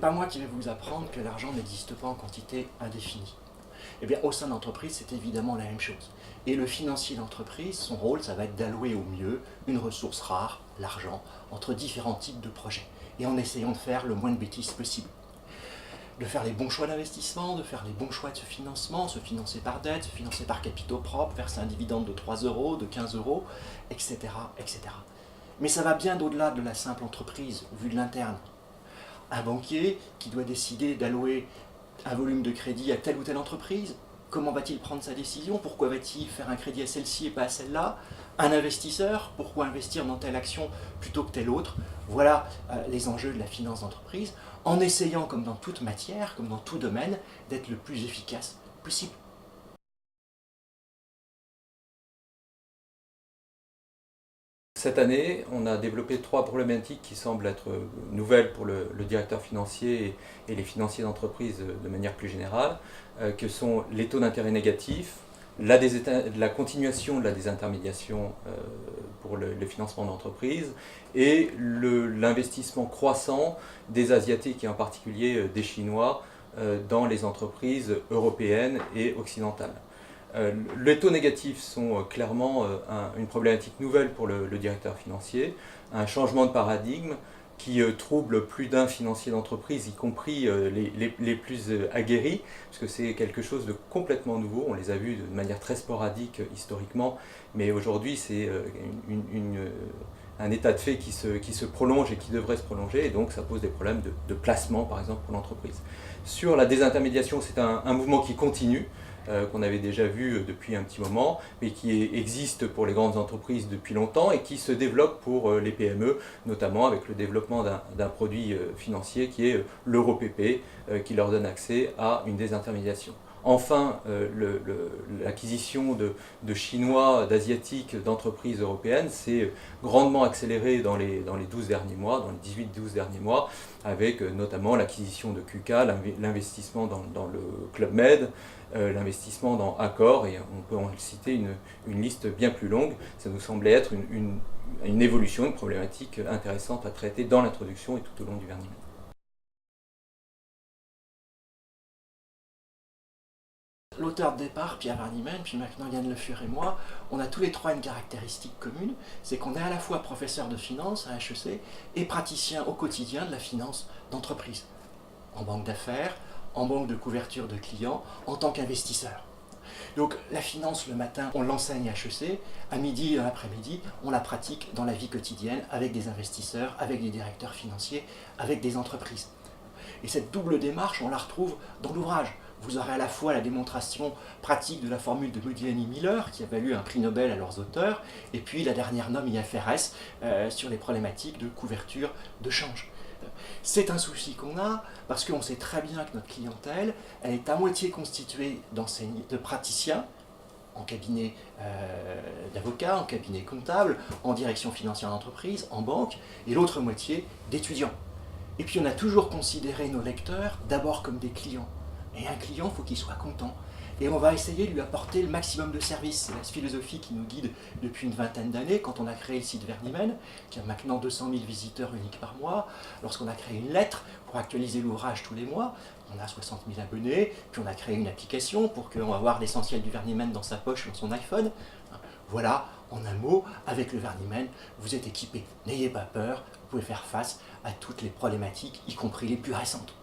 pas moi qui vais vous apprendre que l'argent n'existe pas en quantité indéfinie. Eh bien, au sein d'entreprise, c'est évidemment la même chose. Et le financier d'entreprise, son rôle, ça va être d'allouer au mieux une ressource rare, l'argent, entre différents types de projets. Et en essayant de faire le moins de bêtises possible. De faire les bons choix d'investissement, de faire les bons choix de ce financement, se financer par dette, se financer par capitaux propres, verser un dividende de 3 euros, de 15 euros, etc., etc. Mais ça va bien au-delà de la simple entreprise, vu de l'interne. Un banquier qui doit décider d'allouer un volume de crédit à telle ou telle entreprise, comment va-t-il prendre sa décision? Pourquoi va-t-il faire un crédit à celle-ci et pas à celle-là? Un investisseur, pourquoi investir dans telle action plutôt que telle autre? Voilà les enjeux de la finance d'entreprise, en essayant, comme dans toute matière, comme dans tout domaine, d'être le plus efficace possible. Cette année, on a développé 3 problématiques qui semblent être nouvelles pour le directeur financier et les financiers d'entreprise de manière plus générale, que sont les taux d'intérêt négatifs, la continuation de la désintermédiation pour le financement d'entreprise et l'investissement croissant des Asiatiques et en particulier des Chinois dans les entreprises européennes et occidentales. Les taux négatifs sont clairement une problématique nouvelle pour le directeur financier, un changement de paradigme qui trouble plus d'un financier d'entreprise, y compris les plus aguerris, parce que c'est quelque chose de complètement nouveau. On les a vus de manière très sporadique historiquement, mais aujourd'hui c'est un état de fait qui se prolonge et qui devrait se prolonger, et donc ça pose des problèmes de placement, par exemple, pour l'entreprise. Sur la désintermédiation, c'est un mouvement qui continue, qu'on avait déjà vu depuis un petit moment, mais qui existe pour les grandes entreprises depuis longtemps et qui se développe pour les PME, notamment avec le développement d'un produit financier qui est l'EuroPP, qui leur donne accès à une désintermédiation. Enfin, l'acquisition de Chinois, d'Asiatiques, d'entreprises européennes s'est grandement accélérée dans les 12 derniers mois, dans les 18-12 derniers mois, avec notamment l'acquisition de QK, l'investissement dans le Club Med, l'investissement dans Accor, et on peut en citer une liste bien plus longue. Ça nous semblait être une évolution, une problématique intéressante à traiter dans l'introduction et tout au long du Vernimmen. L'auteur de départ, Pierre Vernimmen, puis maintenant Yann Le Fur et moi, on a tous les trois une caractéristique commune, c'est qu'on est à la fois professeur de finance à HEC et praticien au quotidien de la finance d'entreprise, en banque d'affaires, en banque de couverture de clients, en tant qu'investisseur. Donc la finance le matin, on l'enseigne à HEC, à midi et à l'après-midi, on la pratique dans la vie quotidienne avec des investisseurs, avec des directeurs financiers, avec des entreprises. Et cette double démarche, on la retrouve dans l'ouvrage. Vous aurez à la fois la démonstration pratique de la formule de Modigliani Miller, qui a valu un prix Nobel à leurs auteurs, et puis la dernière norme IFRS sur les problématiques de couverture de change. C'est un souci qu'on a, parce qu'on sait très bien que notre clientèle, elle est à moitié constituée de praticiens, en cabinet d'avocat, en cabinet comptable, en direction financière d'entreprise, en banque, et l'autre moitié d'étudiants. Et puis on a toujours considéré nos lecteurs d'abord comme des clients. Et un client, il faut qu'il soit content. Et on va essayer de lui apporter le maximum de services. C'est la philosophie qui nous guide depuis une vingtaine d'années, quand on a créé le site Vernimmen, qui a maintenant 200 000 visiteurs uniques par mois, lorsqu'on a créé une lettre pour actualiser l'ouvrage tous les mois, on a 60 000 abonnés, puis on a créé une application pour qu'on va avoir l'essentiel du Vernimmen dans sa poche, dans son iPhone. Voilà, en un mot, avec le Vernimmen, vous êtes équipé. N'ayez pas peur, vous pouvez faire face à toutes les problématiques, y compris les plus récentes.